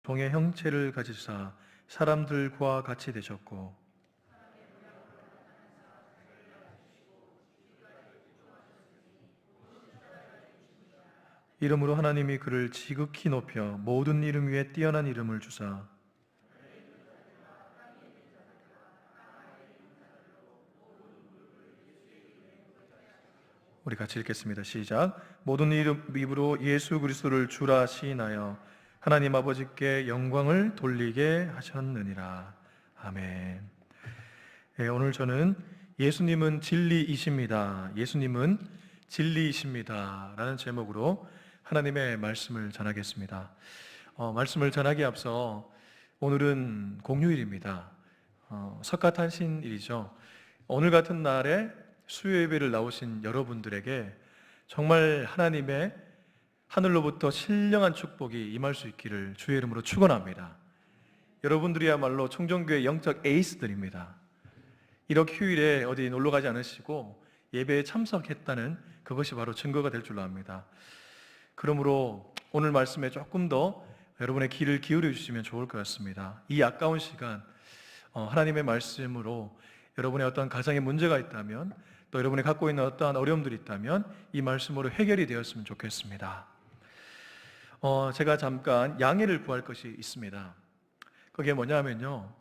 종의 형체를 가지사 사람들과 같이 되셨고 이름으로 하나님이 그를 지극히 높여 모든 이름 위에 뛰어난 이름을 주사 우리 같이 읽겠습니다. 시작. 모든 입으로 예수 그리스도를 주라 시인하여 하나님 아버지께 영광을 돌리게 하셨느니라. 아멘. 네, 오늘 저는 예수님은 진리이십니다. 예수님은 진리이십니다. 라는 제목으로 하나님의 말씀을 전하겠습니다. 말씀을 전하기에 앞서 오늘은 공휴일입니다. 석가탄신일이죠. 오늘 같은 날에 수요 예배를 나오신 여러분들에게 정말 하나님의 하늘로부터 신령한 축복이 임할 수 있기를 주의 이름으로 축원합니다. 여러분들이야말로 청정교회 영적 에이스들입니다. 이렇게 휴일에 어디 놀러 가지 않으시고 예배에 참석했다는 그것이 바로 증거가 될 줄로 압니다. 그러므로 오늘 말씀에 조금 더 여러분의 귀를 기울여 주시면 좋을 것 같습니다. 이 아까운 시간 하나님의 말씀으로 여러분의 어떤 가정에 문제가 있다면 또 여러분이 갖고 있는 어떠한 어려움들이 있다면 이 말씀으로 해결이 되었으면 좋겠습니다. 제가 잠깐 양해를 구할 것이 있습니다. 그게 뭐냐면요,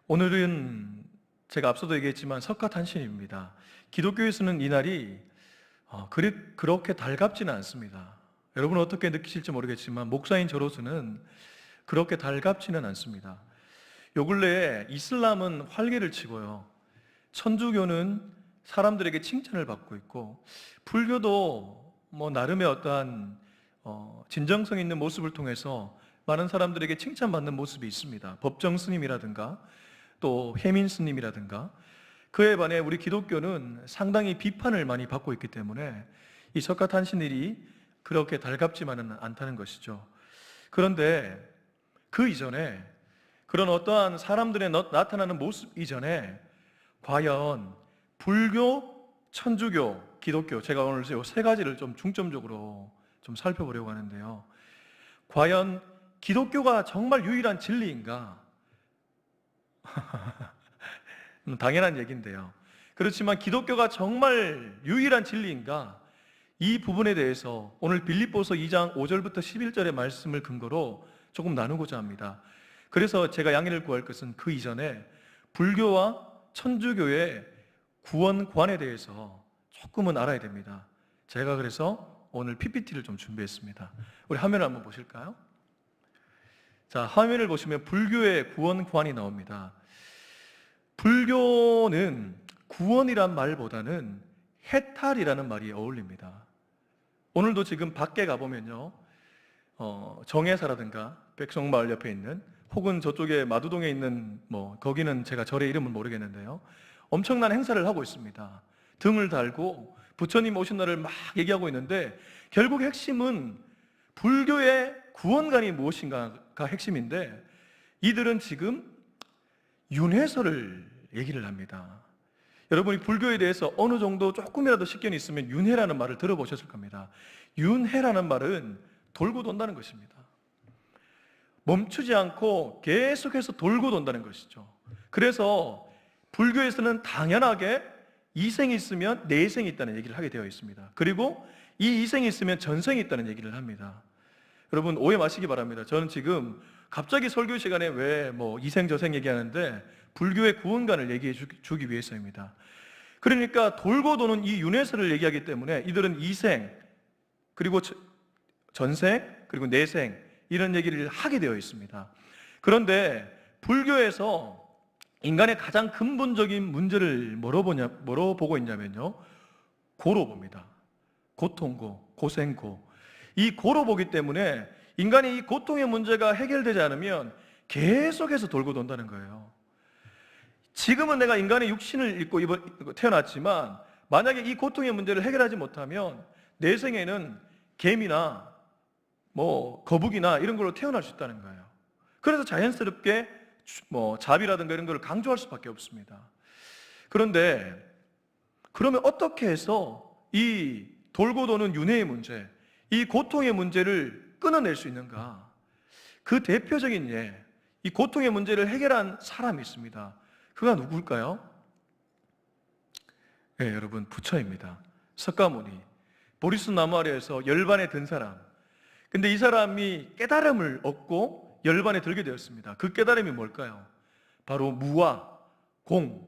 오늘은 제가 앞서도 얘기했지만 석가탄신입니다. 기독교에서는 이 날이 그렇게 달갑지는 않습니다. 여러분은 어떻게 느끼실지 모르겠지만 목사인 저로서는 그렇게 달갑지는 않습니다. 요 근래에 이슬람은 활개를 치고요, 천주교는 사람들에게 칭찬을 받고 있고, 불교도 나름의 어떠한 진정성 있는 모습을 통해서 많은 사람들에게 칭찬받는 모습이 있습니다. 법정 스님이라든가 또 해민 스님이라든가. 그에 반해 우리 기독교는 상당히 비판을 많이 받고 있기 때문에 이 석가탄신일이 그렇게 달갑지만은 않다는 것이죠. 그런데 그 이전에, 그런 어떠한 사람들의 나타나는 모습 이전에 과연 불교, 천주교, 기독교, 제가 오늘 이 세 가지를 좀 중점적으로 좀 살펴보려고 하는데요, 과연 기독교가 정말 유일한 진리인가? 당연한 얘기인데요. 그렇지만 기독교가 정말 유일한 진리인가? 이 부분에 대해서 오늘 빌립보서 2장 5절부터 11절의 말씀을 근거로 조금 나누고자 합니다. 그래서 제가 양해를 구할 것은 그 이전에 불교와 천주교의 구원관에 대해서 조금은 알아야 됩니다. 제가 그래서 오늘 PPT를 좀 준비했습니다. 우리 화면을 한번 보실까요? 자, 화면을 보시면 불교의 구원관이 나옵니다. 불교는 구원이란 말보다는 해탈이라는 말이 어울립니다. 오늘도 지금 밖에 가보면요, 정회사라든가 백성마을 옆에 있는, 혹은 저쪽에 마두동에 있는 거기는 제가 절의 이름을 모르겠는데요, 엄청난 행사를 하고 있습니다. 등을 달고 부처님 오신 날을 막 얘기하고 있는데, 결국 핵심은 불교의 구원관이 무엇인가가 핵심인데, 이들은 지금 윤회설을 얘기를 합니다. 여러분이 불교에 대해서 어느 정도 조금이라도 식견이 있으면 윤회라는 말을 들어보셨을 겁니다. 윤회라는 말은 돌고 돈다는 것입니다. 멈추지 않고 계속해서 돌고 돈다는 것이죠. 그래서 불교에서는 당연하게 이생이 있으면 내생이 있다는 얘기를 하게 되어 있습니다. 그리고 이 이생이 있으면 전생이 있다는 얘기를 합니다. 여러분 오해 마시기 바랍니다. 저는 지금 갑자기 설교 시간에 왜 이생 저생 얘기하는데 불교의 구원관을 얘기해 주기 위해서입니다. 그러니까 돌고 도는 이 윤회설을 얘기하기 때문에 이들은 이생, 그리고 전생, 그리고 내생, 이런 얘기를 하게 되어 있습니다. 그런데 불교에서 인간의 가장 근본적인 문제를 뭐로 보고 있냐면요, 고로 봅니다. 고통고, 고생고. 이 고로 보기 때문에 인간이 이 고통의 문제가 해결되지 않으면 계속해서 돌고 돈다는 거예요. 지금은 내가 인간의 육신을 입고 태어났지만 만약에 이 고통의 문제를 해결하지 못하면 내 생에는 개미나 거북이나 이런 걸로 태어날 수 있다는 거예요. 그래서 자연스럽게 자비라든가 이런 걸 강조할 수밖에 없습니다. 그런데 그러면 어떻게 해서 이 돌고 도는 윤회의 문제, 이 고통의 문제를 끊어낼 수 있는가? 그 대표적인 이 고통의 문제를 해결한 사람이 있습니다. 그가 누굴까요? 네, 여러분, 부처입니다. 석가모니, 보리수 나무 아래에서 열반에 든 사람. 근데 이 사람이 깨달음을 얻고 열반에 들게 되었습니다. 그 깨달음이 뭘까요? 바로 무와 공,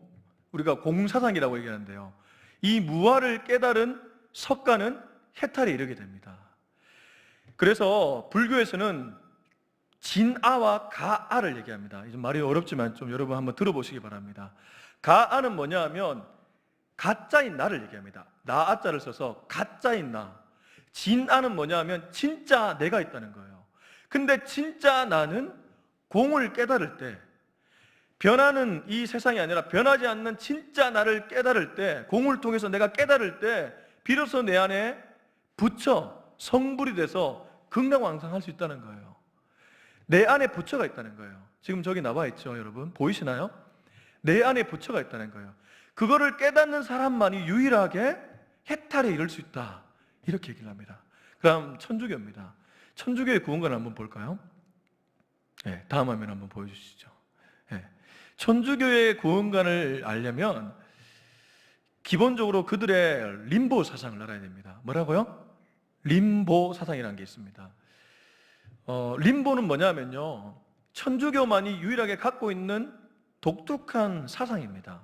우리가 공사상이라고 얘기하는데요. 이 무아를 깨달은 석가는 해탈에 이르게 됩니다. 그래서 불교에서는 진아와 가아를 얘기합니다. 좀 말이 어렵지만 좀 여러분 한번 들어보시기 바랍니다. 가아는 뭐냐 하면 가짜인 나를 얘기합니다. 나아자를 써서 가짜인 나. 진아는 뭐냐 하면 진짜 내가 있다는 거예요. 근데 진짜 나는 공을 깨달을 때, 변하는 이 세상이 아니라 변하지 않는 진짜 나를 깨달을 때, 공을 통해서 내가 깨달을 때 비로소 내 안에 부처, 성불이 돼서 극락왕상할 수 있다는 거예요. 내 안에 부처가 있다는 거예요. 지금 저기 나와 있죠, 여러분? 보이시나요? 내 안에 부처가 있다는 거예요. 그거를 깨닫는 사람만이 유일하게 해탈에 이를 수 있다, 이렇게 얘기를 합니다. 그럼 천주교입니다. 천주교의 구원관을 한번 볼까요? 네, 다음 화면 한번 보여주시죠. 네. 천주교의 구원관을 알려면 기본적으로 그들의 림보 사상을 알아야 됩니다. 뭐라고요? 림보 사상이라는 게 있습니다. 림보는 뭐냐면요, 천주교만이 유일하게 갖고 있는 독특한 사상입니다.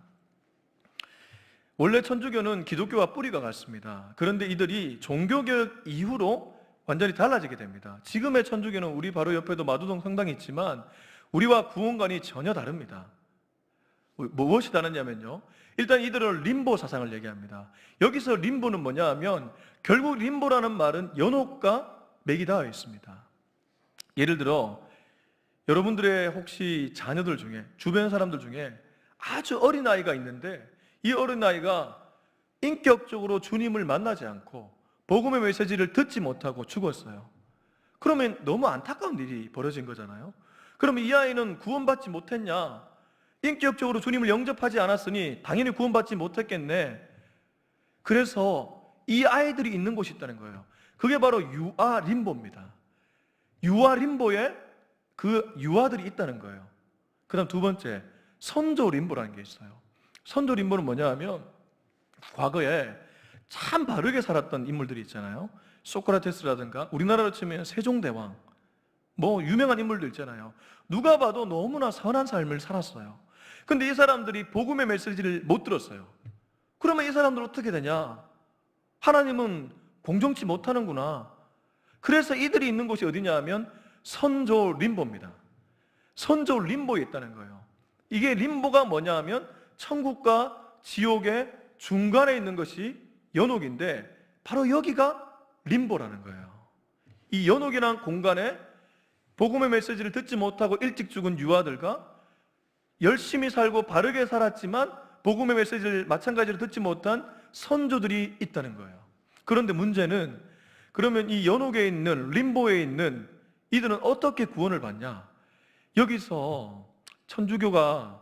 원래 천주교는 기독교와 뿌리가 같습니다. 그런데 이들이 종교개혁 이후로 완전히 달라지게 됩니다. 지금의 천주교는 우리 바로 옆에도 마두동 성당이 있지만 우리와 구원관이 전혀 다릅니다. 무엇이 다르냐면요, 일단 이들은 림보 사상을 얘기합니다. 여기서 림보는 뭐냐 하면 결국 림보라는 말은 연옥과 맥이 닿아 있습니다. 예를 들어 여러분들의 혹시 자녀들 중에, 주변 사람들 중에 아주 어린 아이가 있는데 이 어린 아이가 인격적으로 주님을 만나지 않고 복음의 메시지를 듣지 못하고 죽었어요. 그러면 너무 안타까운 일이 벌어진 거잖아요. 그러면 이 아이는 구원받지 못했냐? 인격적으로 주님을 영접하지 않았으니 당연히 구원받지 못했겠네. 그래서 이 아이들이 있는 곳이 있다는 거예요. 그게 바로 유아림보입니다. 유아림보에 그 유아들이 있다는 거예요. 그 다음 두 번째, 선조림보라는 게 있어요. 선조림보는 뭐냐 하면 과거에 참 바르게 살았던 인물들이 있잖아요. 소크라테스라든가 우리나라로 치면 세종대왕, 뭐 유명한 인물들 있잖아요. 누가 봐도 너무나 선한 삶을 살았어요. 근데 이 사람들이 복음의 메시지를 못 들었어요. 그러면 이 사람들 어떻게 되냐? 하나님은 공정치 못하는구나. 그래서 이들이 있는 곳이 어디냐 하면 선조 림보입니다. 선조 림보에 있다는 거예요. 이게 림보가 뭐냐 하면 천국과 지옥의 중간에 있는 것이 연옥인데 바로 여기가 림보라는 거예요. 이 연옥이라는 공간에 복음의 메시지를 듣지 못하고 일찍 죽은 유아들과 열심히 살고 바르게 살았지만 복음의 메시지를 마찬가지로 듣지 못한 선조들이 있다는 거예요. 그런데 문제는 그러면 이 연옥에 있는 림보에 있는 이들은 어떻게 구원을 받냐? 여기서 천주교가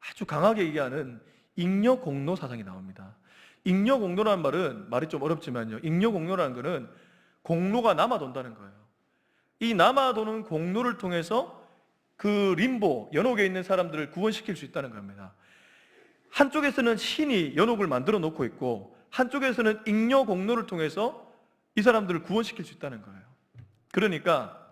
아주 강하게 얘기하는 잉여공로 사상이 나옵니다. 잉여공로라는 말은 말이 좀 어렵지만요, 잉여공로라는 것은 공로가 남아돈다는 거예요. 이 남아도는 공로를 통해서 그 림보, 연옥에 있는 사람들을 구원시킬 수 있다는 겁니다. 한쪽에서는 신이 연옥을 만들어 놓고 있고 한쪽에서는 잉여공로를 통해서 이 사람들을 구원시킬 수 있다는 거예요. 그러니까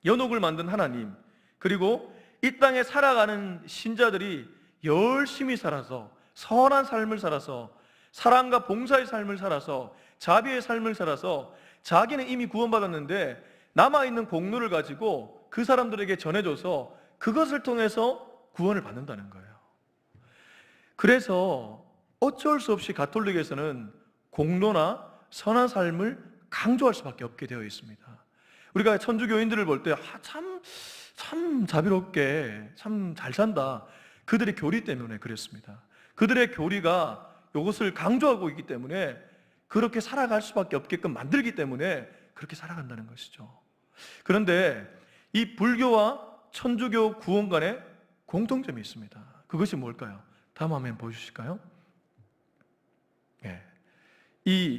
연옥을 만든 하나님, 그리고 이 땅에 살아가는 신자들이 열심히 살아서 선한 삶을 살아서 사랑과 봉사의 삶을 살아서 자비의 삶을 살아서 자기는 이미 구원받았는데 남아있는 공로를 가지고 그 사람들에게 전해줘서 그것을 통해서 구원을 받는다는 거예요. 그래서 어쩔 수 없이 가톨릭에서는 공로나 선한 삶을 강조할 수밖에 없게 되어 있습니다. 우리가 천주교인들을 볼 때 참 자비롭게 참 잘 산다, 그들의 교리 때문에 그랬습니다. 그들의 교리가 이것을 강조하고 있기 때문에 그렇게 살아갈 수밖에 없게끔 만들기 때문에 그렇게 살아간다는 것이죠. 그런데 이 불교와 천주교 구원 간에 공통점이 있습니다. 그것이 뭘까요? 다음 화면 보여주실까요? 네.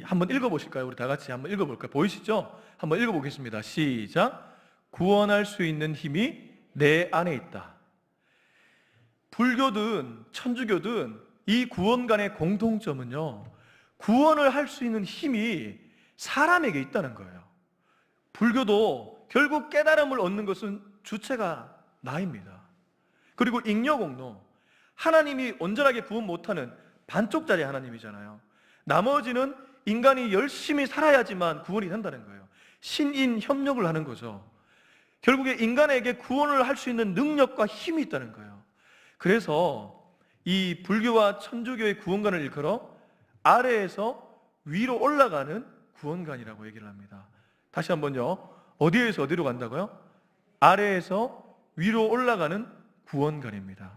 한번 읽어보실까요? 우리 다 같이 한번 읽어볼까요? 보이시죠? 한번 읽어보겠습니다. 시작. 구원할 수 있는 힘이 내 안에 있다. 불교든 천주교든 이 구원관의 공통점은요, 구원을 할 수 있는 힘이 사람에게 있다는 거예요. 불교도 결국 깨달음을 얻는 것은 주체가 나입니다. 그리고 잉여공로, 하나님이 온전하게 구원 못하는 반쪽짜리 하나님이잖아요. 나머지는 인간이 열심히 살아야지만 구원이 된다는 거예요. 신인 협력을 하는 거죠. 결국에 인간에게 구원을 할 수 있는 능력과 힘이 있다는 거예요. 그래서 이 불교와 천주교의 구원관을 일컬어 아래에서 위로 올라가는 구원관이라고 얘기를 합니다. 다시 한번요. 어디에서 어디로 간다고요? 아래에서 위로 올라가는 구원관입니다.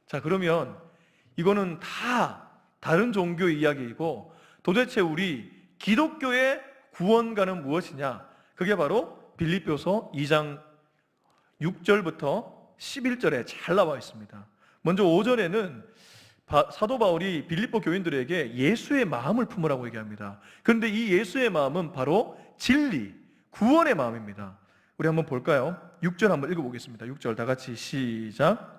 자, 그러면 이거는 다 다른 종교의 이야기이고, 도대체 우리 기독교의 구원관은 무엇이냐? 그게 바로 빌립보서 2장 6절부터 11절에 잘 나와 있습니다. 먼저 5절에는 사도 바울이 빌립보 교인들에게 예수의 마음을 품으라고 얘기합니다. 그런데 이 예수의 마음은 바로 진리, 구원의 마음입니다. 우리 한번 볼까요? 6절 한번 읽어보겠습니다. 6절 다 같이 시작.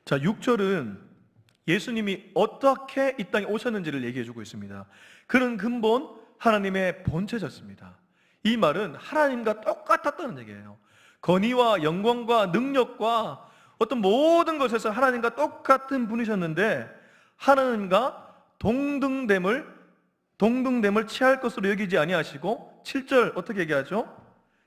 자, 6절은 예수님이 어떻게 이 땅에 오셨는지를 얘기해주고 있습니다. 그는 근본 하나님의 본체셨습니다. 이 말은 하나님과 똑같았다는 얘기예요. 권위와 영광과 능력과 어떤 모든 것에서 하나님과 똑같은 분이셨는데, 하나님과 동등됨을 취할 것으로 여기지 아니하시고, 7절 어떻게 얘기하죠?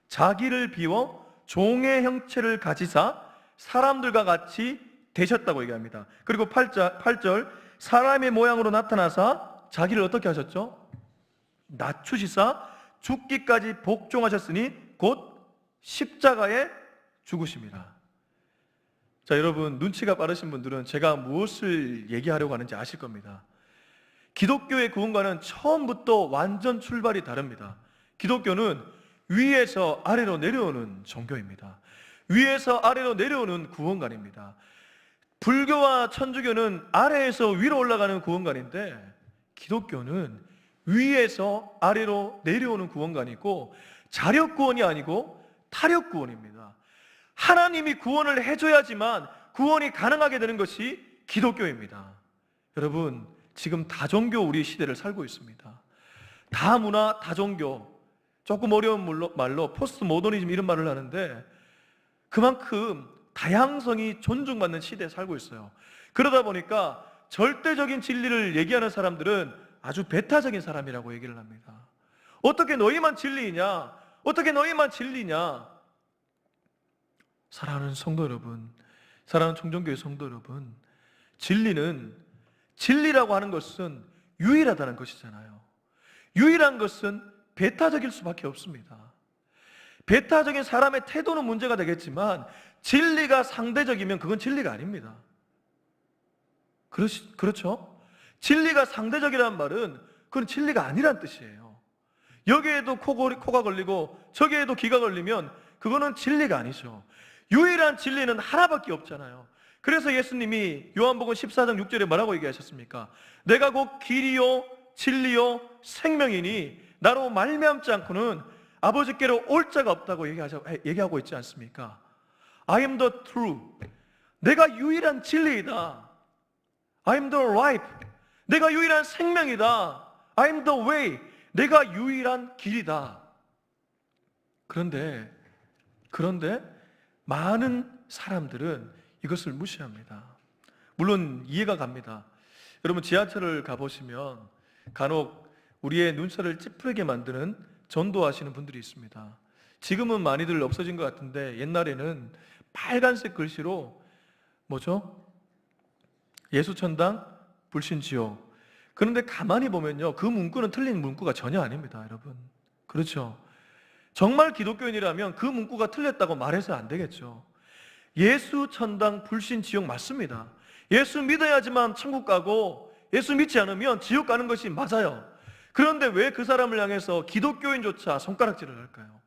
자기를 비워 종의 형체를 가지사 사람들과 같이 되셨다고 얘기합니다. 그리고 8절 사람의 모양으로 나타나사 자기를 어떻게 하셨죠? 낮추시사 죽기까지 복종하셨으니 곧 십자가에 죽으심이라. 자, 여러분 눈치가 빠르신 분들은 제가 무엇을 얘기하려고 하는지 아실 겁니다. 기독교의 구원과는 처음부터 완전 출발이 다릅니다. 기독교는 위에서 아래로 내려오는 종교입니다. 위에서 아래로 내려오는 구원관입니다. 불교와 천주교는 아래에서 위로 올라가는 구원관인데, 기독교는 위에서 아래로 내려오는 구원관이고, 자력 구원이 아니고 타력 구원입니다. 하나님이 구원을 해줘야지만 구원이 가능하게 되는 것이 기독교입니다. 여러분, 지금 다종교 우리 시대를 살고 있습니다. 다문화, 다종교, 조금 어려운 말로 포스트 모더니즘 이런 말을 하는데, 그만큼 다양성이 존중받는 시대에 살고 있어요. 그러다 보니까 절대적인 진리를 얘기하는 사람들은 아주 배타적인 사람이라고 얘기를 합니다. 어떻게 너희만 진리냐? 어떻게 너희만 진리냐? 사랑하는 성도 여러분, 사랑하는 청정교회 성도 여러분, 진리라고 하는 것은 유일하다는 것이잖아요. 유일한 것은 배타적일 수밖에 없습니다. 배타적인 사람의 태도는 문제가 되겠지만 진리가 상대적이면 그건 진리가 아닙니다. 그렇죠? 진리가 상대적이라는 말은 그건 진리가 아니란 뜻이에요. 여기에도 코가 걸리고 저기에도 귀가 걸리면 그거는 진리가 아니죠. 유일한 진리는 하나밖에 없잖아요. 그래서 예수님이 요한복음 14장 6절에 뭐라고 얘기하셨습니까? 내가 곧 길이요 진리요 생명이니 나로 말미암지 않고는 아버지께로 올 자가 없다고 얘기하고 있지 않습니까? I am the truth. 내가 유일한 진리이다. I am the life. 내가 유일한 생명이다. I am the way. 내가 유일한 길이다. 그런데 많은 사람들은 이것을 무시합니다. 물론 이해가 갑니다. 여러분 지하철을 가보시면 간혹 우리의 눈살을 찌푸리게 만드는 전도하시는 분들이 있습니다. 지금은 많이들 없어진 것 같은데 옛날에는 빨간색 글씨로 뭐죠? 예수천당 불신지옥. 그런데 가만히 보면요, 그 문구는 틀린 문구가 전혀 아닙니다. 여러분, 그렇죠? 정말 기독교인이라면 그 문구가 틀렸다고 말해서 안 되겠죠. 예수천당 불신지옥 맞습니다. 예수 믿어야지만 천국 가고 예수 믿지 않으면 지옥 가는 것이 맞아요. 그런데 왜 그 사람을 향해서 기독교인조차 손가락질을 할까요?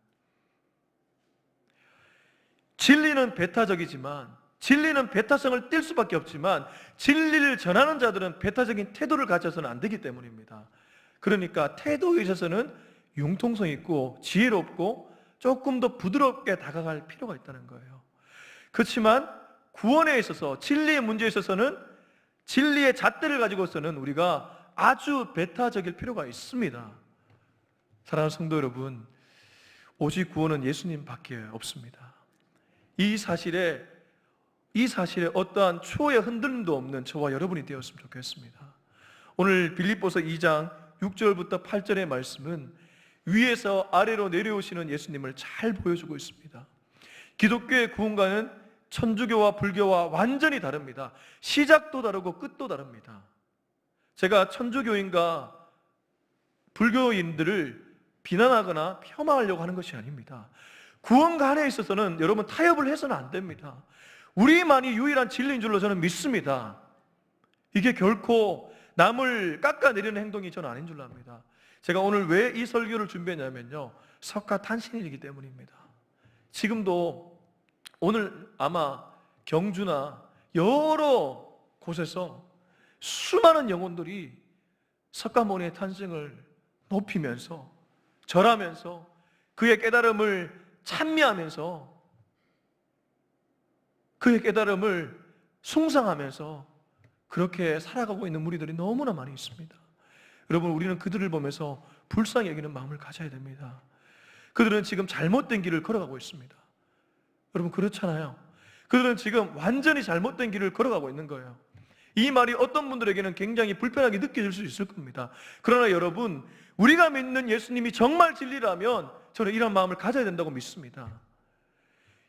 진리는 배타적이지만 진리는 배타성을 띌 수밖에 없지만 진리를 전하는 자들은 배타적인 태도를 가져서는 안 되기 때문입니다. 그러니까 태도에 있어서는 융통성 있고 지혜롭고 조금 더 부드럽게 다가갈 필요가 있다는 거예요. 그렇지만 구원에 있어서, 진리의 문제에 있어서는 진리의 잣대를 가지고서는 우리가 아주 배타적일 필요가 있습니다. 사랑하는 성도 여러분, 오직 구원은 예수님밖에 없습니다. 이 사실에 어떠한 추호의 흔들림도 없는 저와 여러분이 되었으면 좋겠습니다. 오늘 빌립보서 2장 6절부터 8절의 말씀은 위에서 아래로 내려오시는 예수님을 잘 보여주고 있습니다. 기독교의 구원과는 천주교와 불교와 완전히 다릅니다. 시작도 다르고 끝도 다릅니다. 제가 천주교인과 불교인들을 비난하거나 폄하하려고 하는 것이 아닙니다. 구원관에 있어서는 여러분 타협을 해서는 안 됩니다. 우리만이 유일한 진리인 줄로 저는 믿습니다. 이게 결코 남을 깎아내리는 행동이 저는 아닌 줄로 압니다. 제가 오늘 왜 이 설교를 준비했냐면요, 석가탄신일이기 때문입니다. 지금도 오늘 아마 경주나 여러 곳에서 수많은 영혼들이 석가모니의 탄생을 높이면서 절하면서 그의 깨달음을 찬미하면서 그의 깨달음을 숭상하면서 그렇게 살아가고 있는 무리들이 너무나 많이 있습니다. 여러분, 우리는 그들을 보면서 불쌍히 여기는 마음을 가져야 됩니다. 그들은 지금 잘못된 길을 걸어가고 있습니다. 여러분, 그렇잖아요. 그들은 지금 완전히 잘못된 길을 걸어가고 있는 거예요. 이 말이 어떤 분들에게는 굉장히 불편하게 느껴질 수 있을 겁니다. 그러나 여러분, 우리가 믿는 예수님이 정말 진리라면 저는 이런 마음을 가져야 된다고 믿습니다.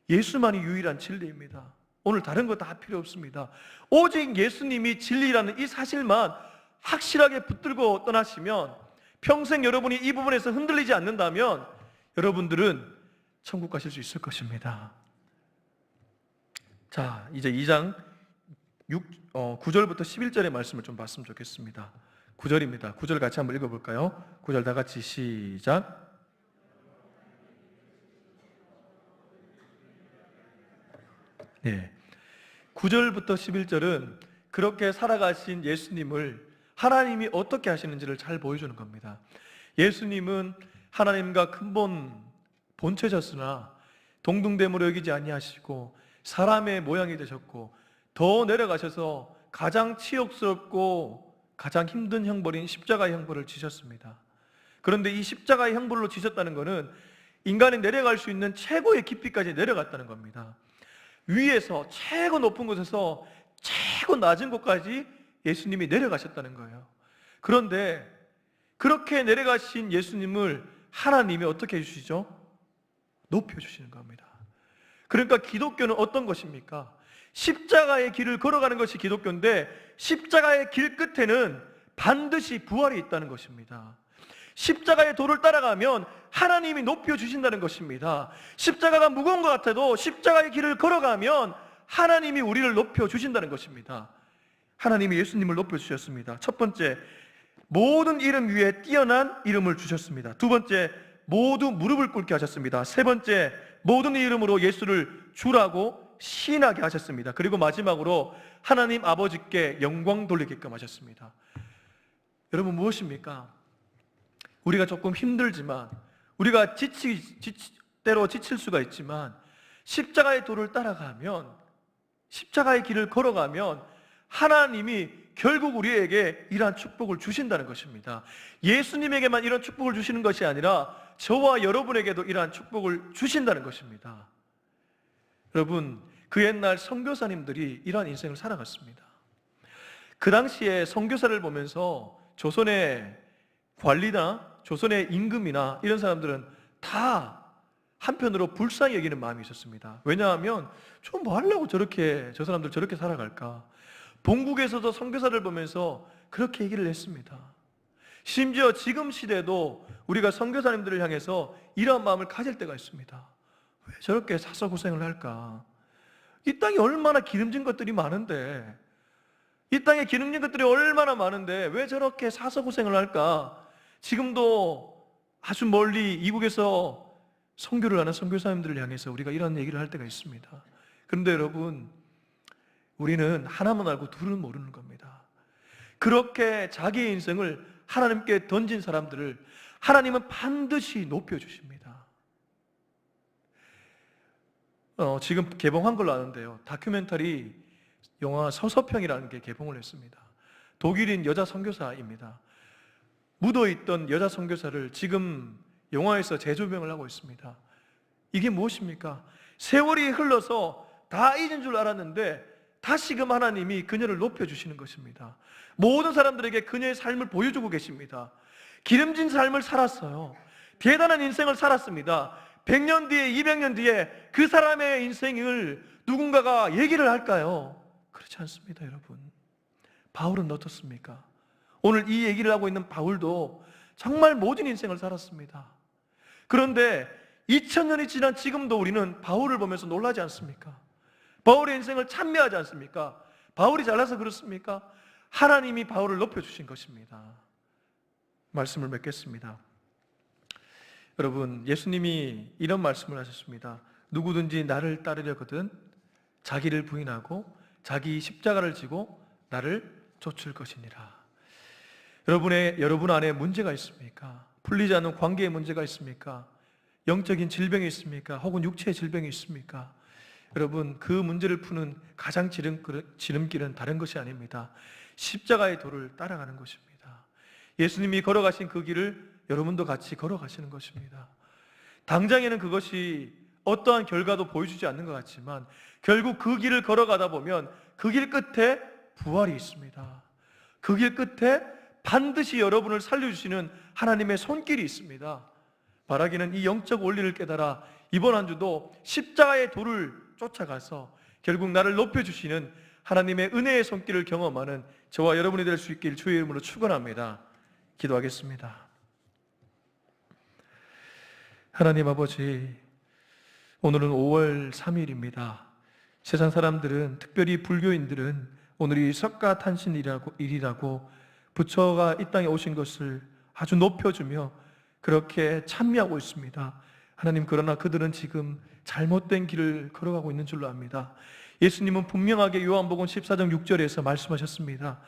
예수만이 유일한 진리입니다. 오늘 다른 거 다 필요 없습니다. 오직 예수님이 진리라는 이 사실만 확실하게 붙들고 떠나시면, 평생 여러분이 이 부분에서 흔들리지 않는다면 여러분들은 천국 가실 수 있을 것입니다. 자, 이제 2장 9절부터 11절의 말씀을 좀 봤으면 좋겠습니다. 9절입니다. 9절 같이 한번 읽어볼까요? 9절 다 같이 시작. 네. 9절부터 11절은 그렇게 살아가신 예수님을 하나님이 어떻게 하시는지를 잘 보여주는 겁니다. 예수님은 하나님과 근본 본체셨으나 동등됨으로 여기지 아니하시고 사람의 모양이 되셨고 더 내려가셔서 가장 치욕스럽고 가장 힘든 형벌인 십자가의 형벌을 지셨습니다. 그런데 이 십자가의 형벌로 지셨다는 것은 인간이 내려갈 수 있는 최고의 깊이까지 내려갔다는 겁니다. 위에서 최고 높은 곳에서 최고 낮은 곳까지 예수님이 내려가셨다는 거예요. 그런데 그렇게 내려가신 예수님을 하나님이 어떻게 해주시죠? 높여주시는 겁니다. 그러니까 기독교는 어떤 것입니까? 십자가의 길을 걸어가는 것이 기독교인데 십자가의 길 끝에는 반드시 부활이 있다는 것입니다. 십자가의 도를 따라가면 하나님이 높여주신다는 것입니다. 십자가가 무거운 것 같아도 십자가의 길을 걸어가면 하나님이 우리를 높여주신다는 것입니다. 하나님이 예수님을 높여주셨습니다. 첫 번째, 모든 이름 위에 뛰어난 이름을 주셨습니다. 두 번째, 모두 무릎을 꿇게 하셨습니다. 세 번째, 모든 이름으로 예수를 주라고 시인하게 하셨습니다. 그리고 마지막으로 하나님 아버지께 영광 돌리게끔 하셨습니다. 여러분, 무엇입니까? 우리가 조금 힘들지만, 우리가 때로 지칠 수가 있지만 십자가의 도를 따라가면, 십자가의 길을 걸어가면 하나님이 결국 우리에게 이러한 축복을 주신다는 것입니다. 예수님에게만 이런 축복을 주시는 것이 아니라 저와 여러분에게도 이러한 축복을 주신다는 것입니다. 여러분, 그 옛날 선교사님들이 이러한 인생을 살아갔습니다. 그 당시에 선교사를 보면서 조선의 관리나 조선의 임금이나 이런 사람들은 다 한편으로 불쌍히 여기는 마음이 있었습니다. 왜냐하면 좀 뭐 하려고 저 사람들 저렇게 살아갈까? 본국에서도 선교사를 보면서 그렇게 얘기를 했습니다. 심지어 지금 시대도 우리가 선교사님들을 향해서 이러한 마음을 가질 때가 있습니다. 왜 저렇게 사서 고생을 할까? 이 땅에 얼마나 기름진 것들이 많은데, 이 땅에 기름진 것들이 얼마나 많은데 왜 저렇게 사서 고생을 할까? 지금도 아주 멀리 이국에서 선교를 하는 선교사님들을 향해서 우리가 이런 얘기를 할 때가 있습니다. 그런데 여러분, 우리는 하나만 알고 둘은 모르는 겁니다. 그렇게 자기의 인생을 하나님께 던진 사람들을 하나님은 반드시 높여주십니다. 지금 개봉한 걸로 아는데요, 다큐멘터리 영화 서서평이라는 게 개봉을 했습니다. 독일인 여자 선교사입니다. 묻어있던 여자 선교사를 지금 영화에서 재조명을 하고 있습니다. 이게 무엇입니까? 세월이 흘러서 다 잊은 줄 알았는데 다시금 하나님이 그녀를 높여주시는 것입니다. 모든 사람들에게 그녀의 삶을 보여주고 계십니다. 기름진 삶을 살았어요. 대단한 인생을 살았습니다. 100년 뒤에, 200년 뒤에 그 사람의 인생을 누군가가 얘기를 할까요? 그렇지 않습니다, 여러분. 바울은 어떻습니까? 오늘 이 얘기를 하고 있는 바울도 정말 모든 인생을 살았습니다. 그런데 2000년이 지난 지금도 우리는 바울을 보면서 놀라지 않습니까? 바울의 인생을 찬미하지 않습니까? 바울이 잘나서 그렇습니까? 하나님이 바울을 높여주신 것입니다. 말씀을 맺겠습니다. 여러분, 예수님이 이런 말씀을 하셨습니다. 누구든지 나를 따르려거든 자기를 부인하고 자기 십자가를 지고 나를 쫓을 것이니라. 여러분 안에 문제가 있습니까? 풀리지 않는 관계에 문제가 있습니까? 영적인 질병이 있습니까? 혹은 육체의 질병이 있습니까? 여러분, 그 문제를 푸는 가장 지름길은 다른 것이 아닙니다. 십자가의 도를 따라가는 것입니다. 예수님이 걸어가신 그 길을 여러분도 같이 걸어가시는 것입니다. 당장에는 그것이 어떠한 결과도 보여주지 않는 것 같지만 결국 그 길을 걸어가다 보면 그 길 끝에 부활이 있습니다. 그 길 끝에 반드시 여러분을 살려주시는 하나님의 손길이 있습니다. 바라기는 이 영적 원리를 깨달아 이번 한 주도 십자가의 도를 쫓아가서 결국 나를 높여주시는 하나님의 은혜의 손길을 경험하는 저와 여러분이 될 수 있길 주의 이름으로 축원합니다. 기도하겠습니다. 하나님 아버지, 오늘은 5월 3일입니다. 세상 사람들은, 특별히 불교인들은 오늘이 석가탄신일이라고 부처가 이 땅에 오신 것을 아주 높여주며 그렇게 찬미하고 있습니다. 하나님, 그러나 그들은 지금 잘못된 길을 걸어가고 있는 줄로 압니다. 예수님은 분명하게 요한복음 14장 6절에서 말씀하셨습니다.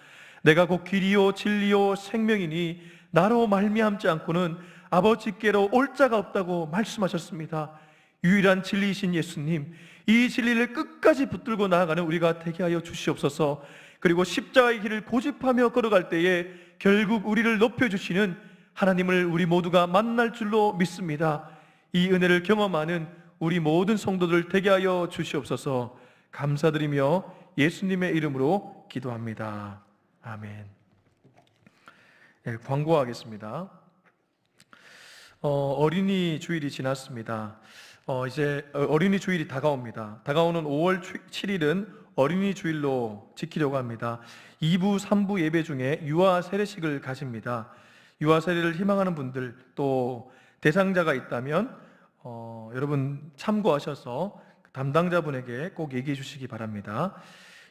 내가 곧 길이요 진리요 생명이니 나로 말미암지 않고는 아버지께로 올 자가 없다고 말씀하셨습니다. 유일한 진리이신 예수님, 이 진리를 끝까지 붙들고 나아가는 우리가 되게 하여 주시옵소서. 그리고 십자가의 길을 고집하며 걸어갈 때에 결국 우리를 높여주시는 하나님을 우리 모두가 만날 줄로 믿습니다. 이 은혜를 경험하는 우리 모든 성도들 되게 하여 주시옵소서. 감사드리며 예수님의 이름으로 기도합니다. 아멘. 네, 광고하겠습니다. 어린이 주일이 지났습니다. 이제 어린이 주일이 다가옵니다. 다가오는 5월 7일은 어린이 주일로 지키려고 합니다. 2부, 3부 예배 중에 유아 세례식을 가집니다. 유아 세례를 희망하는 분들, 또 대상자가 있다면 여러분 참고하셔서 담당자분에게 꼭 얘기해 주시기 바랍니다.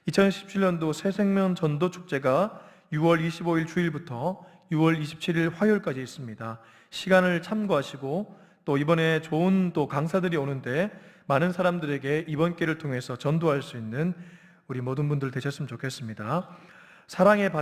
2017년도 새생명 전도 축제가 6월 25일 주일부터 6월 27일 화요일까지 있습니다. 시간을 참고하시고 또 이번에 좋은 또 강사들이 오는데 많은 사람들에게 이번 기회를 통해서 전도할 수 있는 우리 모든 분들 되셨으면 좋겠습니다. 사랑의